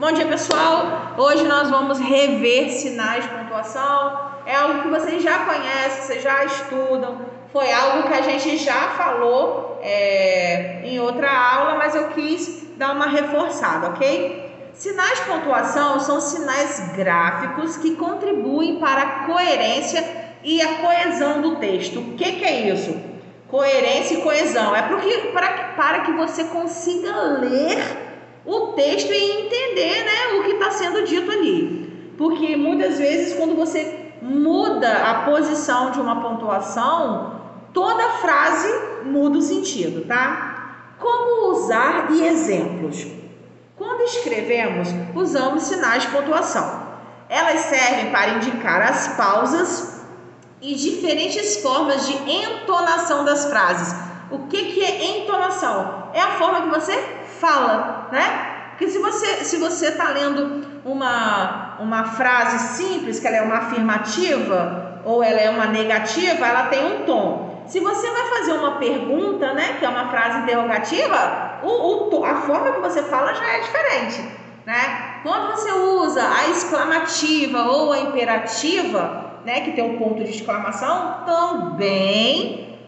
Bom dia, pessoal! Hoje nós vamos rever sinais de pontuação. É algo que vocês já conhecem, vocês já estudam. Foi algo que a gente já falou em outra aula, mas eu quis dar uma reforçada, ok? Sinais de pontuação são sinais gráficos que contribuem para a coerência e a coesão do texto. O que é isso? Coerência e coesão. É para que você consiga ler o texto e entender, o que está sendo dito ali. Porque muitas vezes quando você muda a posição de uma pontuação, toda a frase muda o sentido, tá? Como usar e exemplos. Quando escrevemos, usamos sinais de pontuação. Elas servem para indicar as pausas e diferentes formas de entonação das frases. O que é entonação? É a forma que você fala, né? Porque se você está lendo uma frase simples, que ela é uma afirmativa ou ela é uma negativa, ela tem um tom. Se você vai fazer uma pergunta, que é uma frase interrogativa, a forma que você fala já é diferente, né? Quando você usa a exclamativa ou a imperativa, que tem um ponto de exclamação, também,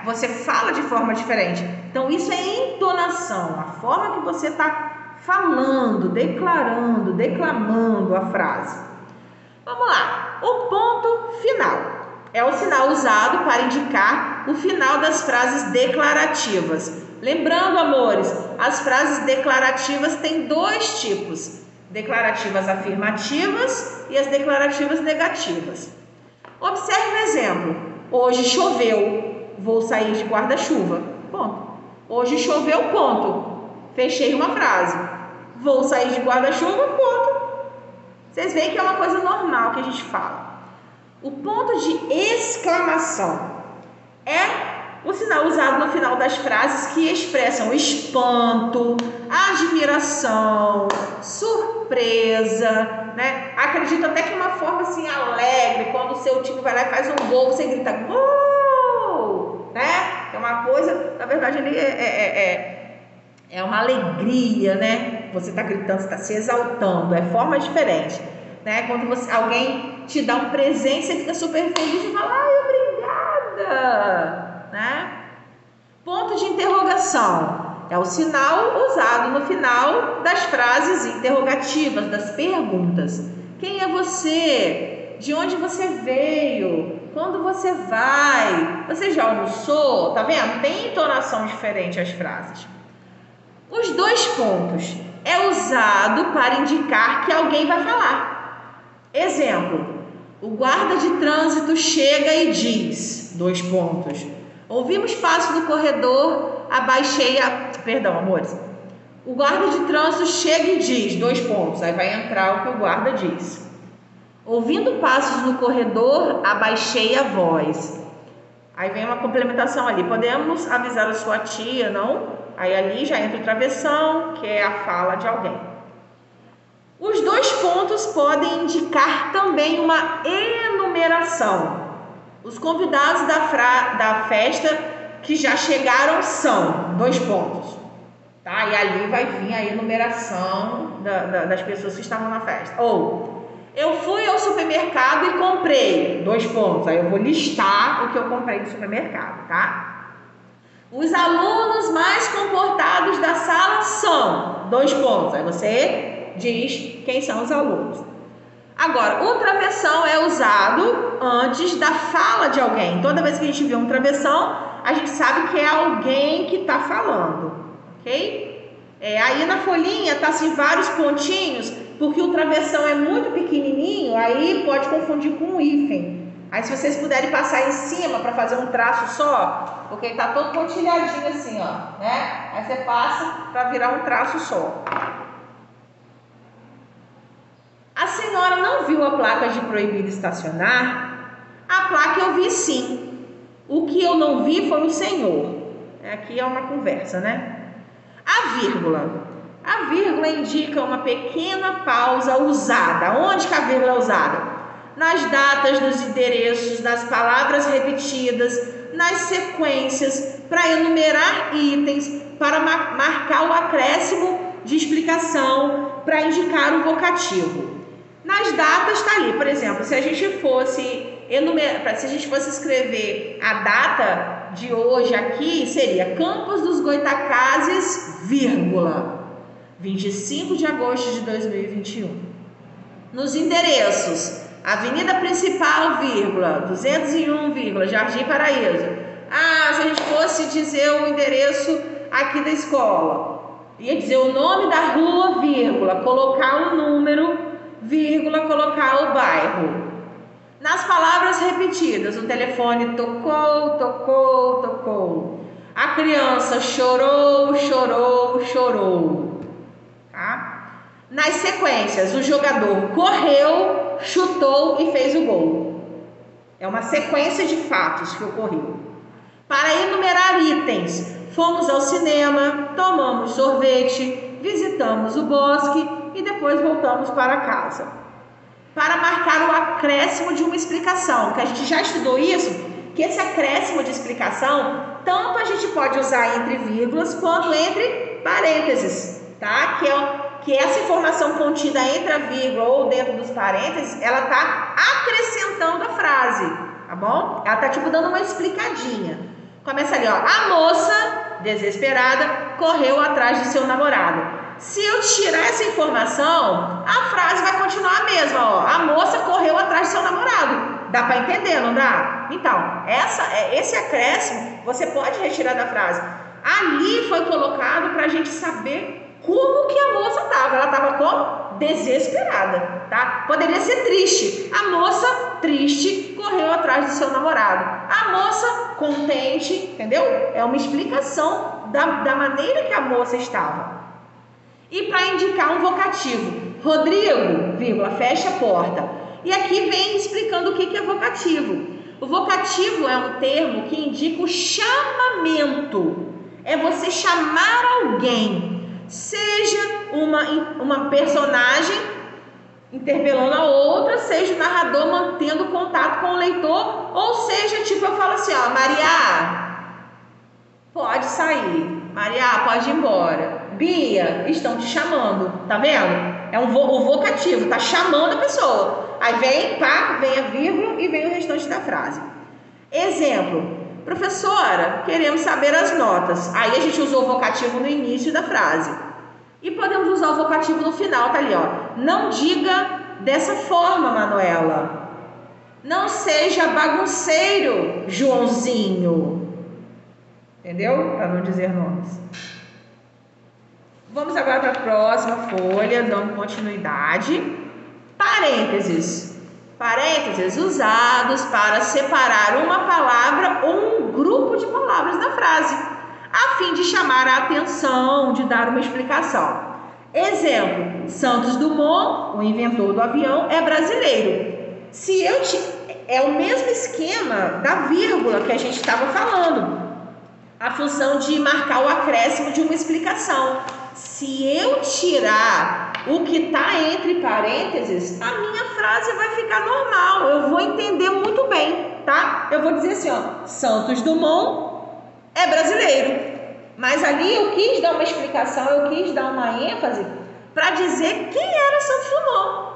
você fala de forma diferente. Então isso é entonação, a forma que você está falando, declarando, declamando a frase. Vamos lá, o ponto final é o sinal usado para indicar o final das frases declarativas. Lembrando, amores, as frases declarativas têm dois tipos: declarativas afirmativas e as declarativas negativas. Observe um exemplo: hoje choveu, vou sair de guarda-chuva. Ponto. Hoje choveu, ponto. Fechei uma frase. Vou sair de guarda-chuva, ponto. Vocês veem que é uma coisa normal que a gente fala. O ponto de exclamação é o sinal usado no final das frases que expressam espanto, admiração, surpresa, Acredito até que uma forma assim alegre, quando o seu time vai lá e faz um gol, você grita gol, É uma coisa, na verdade, ele é uma alegria, Você está gritando, você está se exaltando, é forma diferente, Quando alguém te dá um presente, você fica super feliz e fala, obrigada, Ponto de interrogação é o sinal usado no final das frases interrogativas, das perguntas. Quem é você? De onde você veio? Quando você vai? Você já almoçou? Tá vendo? Tem entonação diferente as frases. Os dois pontos é usado para indicar que alguém vai falar. Exemplo: o guarda de trânsito chega e diz, dois pontos. Ouvimos passos no corredor, abaixei a... Perdão, amores. O guarda de trânsito chega e diz, dois pontos. Aí vai entrar o que o guarda diz. Ouvindo passos no corredor, abaixei a voz. Aí vem uma complementação ali. Podemos avisar a sua tia, não? Aí ali já entra o travessão, que é a fala de alguém. Os dois pontos podem indicar também uma enumeração. Os convidados da festa que já chegaram são, dois pontos, tá? E ali vai vir a enumeração das pessoas que estavam na festa. Ou, eu fui ao supermercado e comprei, dois pontos. Aí eu vou listar o que eu comprei no supermercado, tá? Os alunos mais comportados da sala são, dois pontos. Aí você diz quem são os alunos. Agora, o travessão é usado antes da fala de alguém. Toda vez que a gente vê um travessão, a gente sabe que é alguém que está falando, ok? Aí na folhinha tá assim vários pontinhos, porque o travessão é muito pequenininho, aí pode confundir com um hífen. Aí se vocês puderem passar em cima para fazer um traço só, porque ele tá todo pontilhadinho assim, ó, Aí você passa para virar um traço só. A senhora não viu a placa de proibido estacionar? A placa eu vi sim. O que eu não vi foi o senhor. Aqui é uma conversa, A vírgula. A vírgula indica uma pequena pausa usada. Onde que a vírgula é usada? Nas datas, nos endereços, nas palavras repetidas, nas sequências, para enumerar itens, para marcar o acréscimo de explicação para indicar o vocativo. Nas datas está ali, por exemplo, se a gente fosse escrever a data de hoje aqui, seria Campos dos Goitacazes, vírgula, 25 de agosto de 2021. Nos endereços, Avenida Principal, vírgula, 201, vírgula, Jardim Paraíso. Se a gente fosse dizer o endereço aqui da escola, ia dizer o nome da rua, vírgula, colocar um número, vírgula, colocar o bairro. Nas palavras repetidas, o telefone tocou, tocou, tocou. A criança chorou, chorou, chorou. Tá? Nas sequências, o jogador correu, chutou e fez o gol. É uma sequência de fatos que ocorreu. Para enumerar itens, fomos ao cinema, tomamos sorvete, visitamos o bosque e depois voltamos para casa. Para marcar o acréscimo de uma explicação, que a gente já estudou isso, que esse acréscimo de explicação, tanto a gente pode usar entre vírgulas quanto entre parênteses, tá? Que essa informação contida entre a vírgula ou dentro dos parênteses, ela está acrescentando a frase, tá bom? Ela está tipo dando uma explicadinha. Começa ali, ó, a moça, desesperada, correu atrás de seu namorado. Se eu tirar essa informação, a frase vai continuar a mesma, ó, a moça correu atrás de seu namorado. Dá para entender, não dá? Então, esse acréscimo você pode retirar da frase. Ali foi colocado para a gente saber como que a moça estava. Ela estava como? Desesperada, tá? Poderia ser triste. A moça, triste, correu atrás do seu namorado. A moça, contente, entendeu? É uma explicação da maneira que a moça estava. E para indicar um vocativo, Rodrigo, vírgula, fecha a porta. E aqui vem explicando o que é vocativo. O vocativo é um termo que indica o chamamento. É você chamar alguém, seja uma personagem interpelando a outra, seja o narrador mantendo contato com o leitor, ou seja, tipo, eu falo assim, ó, Maria, pode sair, Maria, pode ir embora, Bia, estão te chamando, tá vendo? É o vocativo, tá chamando a pessoa. Aí vem a vírgula e vem o restante da frase. Exemplo, professora, queremos saber as notas. Aí a gente usou o vocativo no início da frase. E podemos usar o vocativo no final, tá ali, ó. Não diga dessa forma, Manuela. Não seja bagunceiro, Joãozinho. Entendeu? Para não dizer nomes. Vamos agora para a próxima folha, dando continuidade. Parênteses. Parênteses usados para separar uma palavra ou um grupo de palavras na frase, a fim de chamar a atenção, de dar uma explicação. Exemplo, Santos Dumont, o inventor do avião, é brasileiro. É o mesmo esquema da vírgula que a gente estava falando. A função de marcar o acréscimo de uma explicação. Se eu tirar o que está entre parênteses, a minha frase vai ficar normal. Eu vou entender muito bem, tá? Eu vou dizer assim, ó, Santos Dumont é brasileiro. Mas ali eu quis dar uma explicação, eu quis dar uma ênfase para dizer quem era Santos Dumont,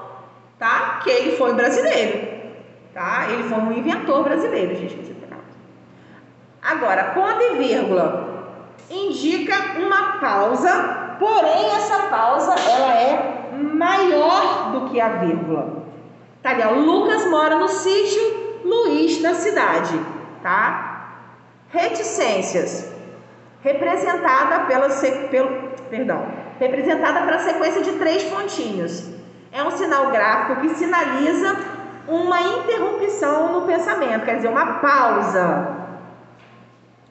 tá? Que ele foi brasileiro, tá? Ele foi um inventor brasileiro, gente. Agora, ponto e vírgula indica uma pausa, porém essa pausa ela é maior do que a vírgula. Tá ali, ó, Lucas mora no sítio, Luiz na cidade, tá? Reticências. Representada pela sequência de 3 pontinhos. É um sinal gráfico que sinaliza uma interrupção no pensamento, quer dizer, uma pausa.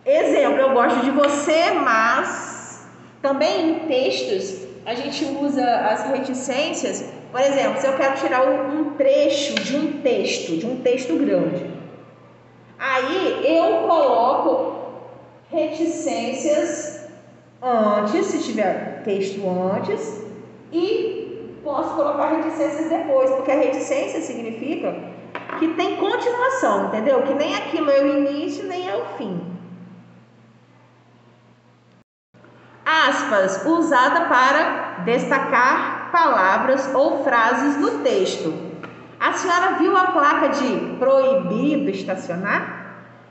Exemplo, eu gosto de você, mas também em textos a gente usa as reticências. Por exemplo, se eu quero tirar um trecho de um texto grande, aí eu coloco reticências antes, se tiver texto antes, e posso colocar reticências depois, porque a reticência significa que tem continuação, entendeu? Que nem aquilo é o início, nem é o fim. Aspas. aspas, usada para destacar palavras ou frases no texto. A senhora viu a placa de proibido estacionar?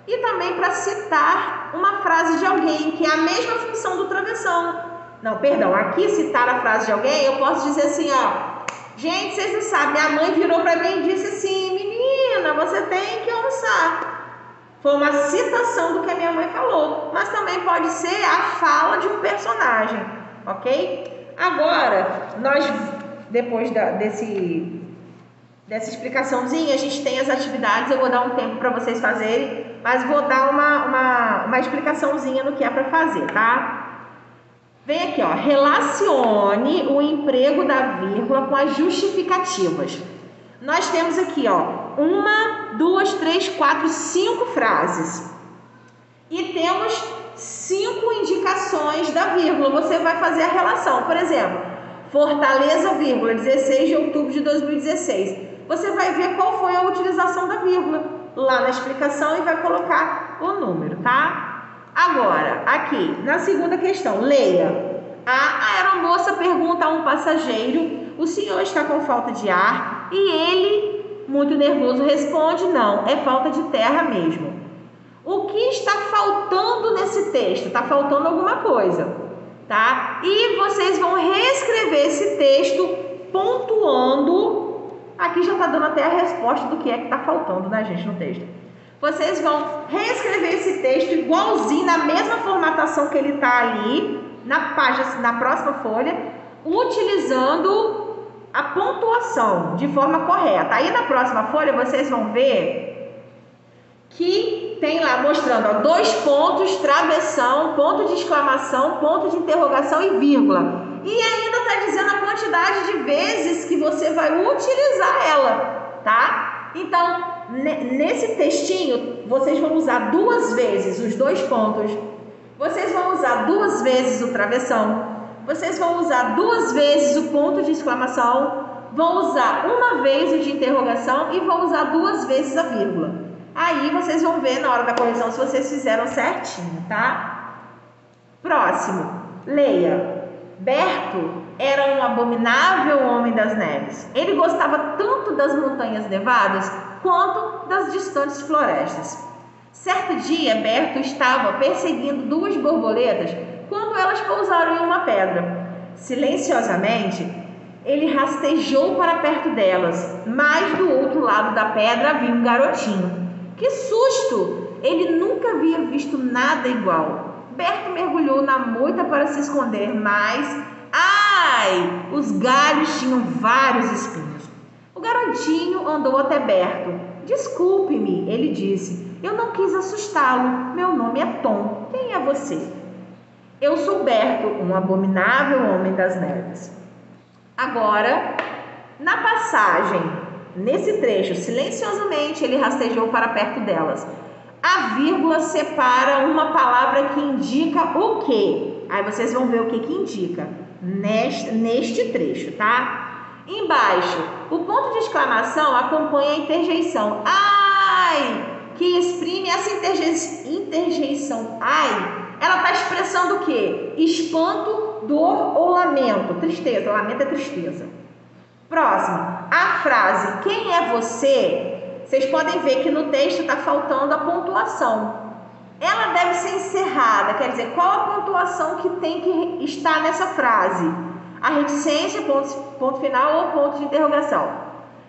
E também para citar uma frase de alguém, que é a mesma função do travessão. Não, perdão, aqui citar a frase de alguém, eu posso dizer assim, ó. Gente, vocês não sabem, minha mãe virou para mim e disse assim, menina, você tem que almoçar. Foi uma citação do que a minha mãe falou, mas também pode ser a fala de um personagem, ok? Agora, nós, depois dessa explicaçãozinha, a gente tem as atividades, eu vou dar um tempo para vocês fazerem, mas vou dar uma explicaçãozinha no que é para fazer, tá? Vem aqui, ó, relacione o emprego da vírgula com as justificativas. Nós temos aqui, ó, 1, 2, 3, 4, 5 frases. E temos 5 indicações da vírgula. Você vai fazer a relação. Por exemplo, Fortaleza, vírgula, 16 de outubro de 2016. Você vai ver qual foi a utilização da vírgula lá na explicação e vai colocar o número, tá? Agora, aqui, na segunda questão, leia. A aeromoça pergunta a um passageiro: o senhor está com falta de ar? E ele, muito nervoso, responde: não, é falta de terra mesmo. O que está faltando nesse texto? Está faltando alguma coisa, tá? E vocês vão reescrever esse texto pontuando. Aqui já está dando até a resposta do que é que está faltando, né, gente, no texto. Vocês vão reescrever esse texto igualzinho, na mesma formatação que ele está ali, na página, na próxima folha, utilizando a pontuação de forma correta. Aí na próxima folha vocês vão ver que tem lá mostrando, ó, 2 pontos, travessão, ponto de exclamação, ponto de interrogação e vírgula. E ainda está dizendo a quantidade de vezes que você vai utilizar ela, tá? Então, nesse textinho, vocês vão usar 2 vezes os 2 pontos, vocês vão usar 2 vezes o travessão, vocês vão usar 2 vezes o ponto de exclamação, vão usar 1 vez o de interrogação e vão usar 2 vezes a vírgula. Aí vocês vão ver na hora da correção se vocês fizeram certinho, tá? Próximo, leia. Berto era um abominável homem das neves. Ele gostava tanto das montanhas nevadas quanto das distantes florestas. Certo dia, Berto estava perseguindo 2 borboletas quando elas pousaram em uma pedra. Silenciosamente, ele rastejou para perto delas, mas do outro lado da pedra havia um garotinho. Que susto! Ele nunca havia visto nada igual. Berto mergulhou na moita para se esconder, mas... ai! Os galhos tinham vários espinhos. O garotinho andou até Berto. Desculpe-me, ele disse. Eu não quis assustá-lo. Meu nome é Tom. Quem é você? Eu sou Berto, um abominável homem das neves. Agora, na passagem, nesse trecho, silenciosamente ele rastejou para perto delas. A vírgula separa uma palavra que indica o quê? Aí vocês vão ver o que indica neste trecho, tá? Embaixo, o ponto de exclamação acompanha a interjeição ai, que exprime essa interjeição ai. Ela está expressando o quê? Espanto, dor ou lamento. Tristeza, lamento é tristeza. Próximo, a frase quem é você? Vocês podem ver que no texto está faltando a pontuação. Ela deve ser encerrada, quer dizer, qual a pontuação que tem que estar nessa frase? A reticência, ponto final ou ponto de interrogação.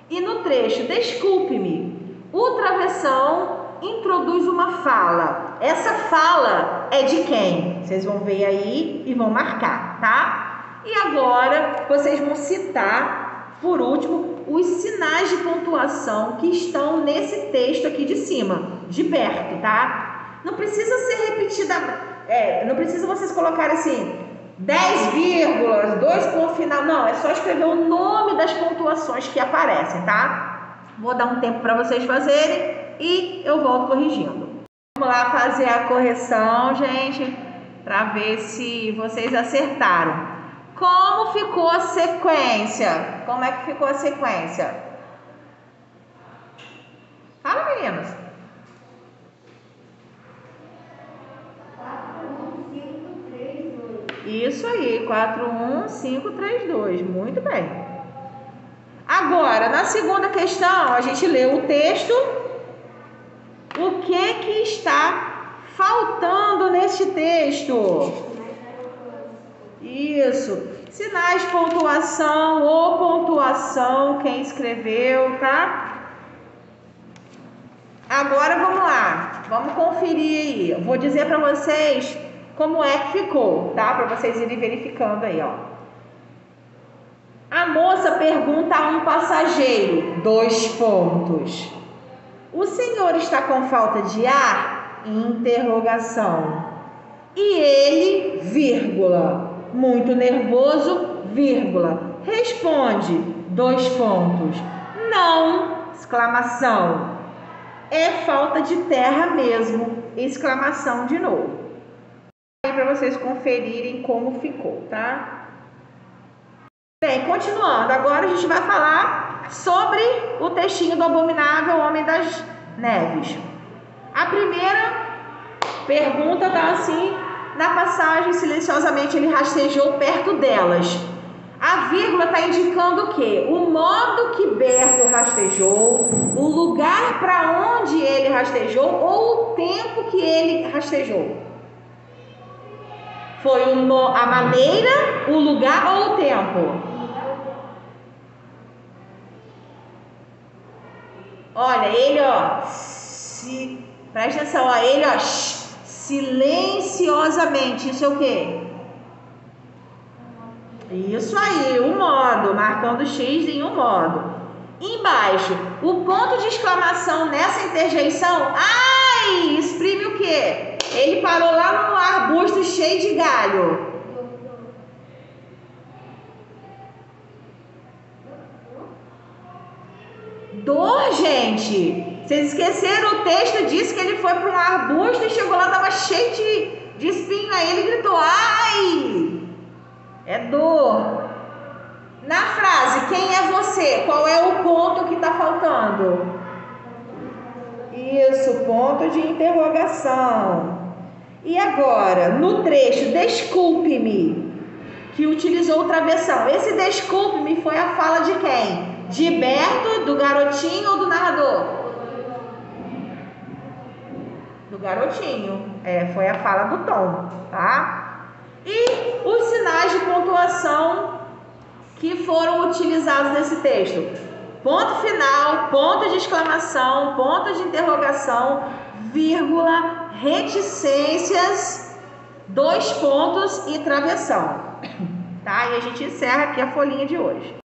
E no trecho, desculpe-me, o travessão introduz uma fala. Essa fala é de quem? Vocês vão ver aí e vão marcar, tá? E agora vocês vão citar, por último, os sinais de pontuação que estão nesse texto aqui de cima, de perto, tá? Não precisa ser repetida, não precisa vocês colocarem assim, 10 vírgulas, 2 pontos final, não, é só escrever o nome das pontuações que aparecem, tá? Vou dar um tempo para vocês fazerem e eu volto corrigindo. Vamos lá fazer a correção, gente, para ver se vocês acertaram. Como ficou a sequência? Como é que ficou a sequência? Fala, meninos. 4, 1, 5, 3, 2. Isso aí, 41532. Muito bem. Agora, na segunda questão, a gente leu o texto. O que está faltando neste texto? Isso. Sinais de pontuação ou pontuação, quem escreveu, tá? Agora vamos lá. Vamos conferir aí. Eu vou dizer para vocês como é que ficou, tá? Para vocês irem verificando aí, ó. A moça pergunta a um passageiro, 2 pontos. O senhor está com falta de ar? Interrogação. E ele, vírgula, muito nervoso, vírgula, responde, 2 pontos. Não, exclamação. É falta de terra mesmo, exclamação de novo. Aí para vocês conferirem como ficou, tá? Bem, continuando, agora a gente vai falar sobre o textinho do Abominável Homem das Neves. A primeira pergunta está assim, na passagem, silenciosamente ele rastejou perto delas. A vírgula está indicando o quê? O modo que Berto rastejou, o lugar para onde ele rastejou ou o tempo que ele rastejou. Foi a maneira, o lugar ou o tempo? Olha, ele, ó, presta atenção, ó, ele, ó, silenciosamente, isso é o quê? Isso aí, o modo, marcando X em um modo. Embaixo, o ponto de exclamação nessa interjeição, ai, exprime o quê? Ele parou lá no arbusto cheio de galho. Dor, gente. Vocês esqueceram, o texto disse que ele foi para um arbusto e chegou lá, estava cheio de espinho. Aí ele gritou, ai, é dor. Na frase, quem é você? Qual é o ponto que está faltando? Isso, ponto de interrogação. E agora, no trecho, desculpe-me, que utilizou o travessão. Esse desculpe-me foi a fala de quem? De Berto, do garotinho ou do narrador? Do garotinho. Foi a fala do Tom, tá? E os sinais de pontuação que foram utilizados nesse texto: ponto final, ponto de exclamação, ponto de interrogação, vírgula, reticências, 2 pontos e travessão. Tá? E a gente encerra aqui a folhinha de hoje.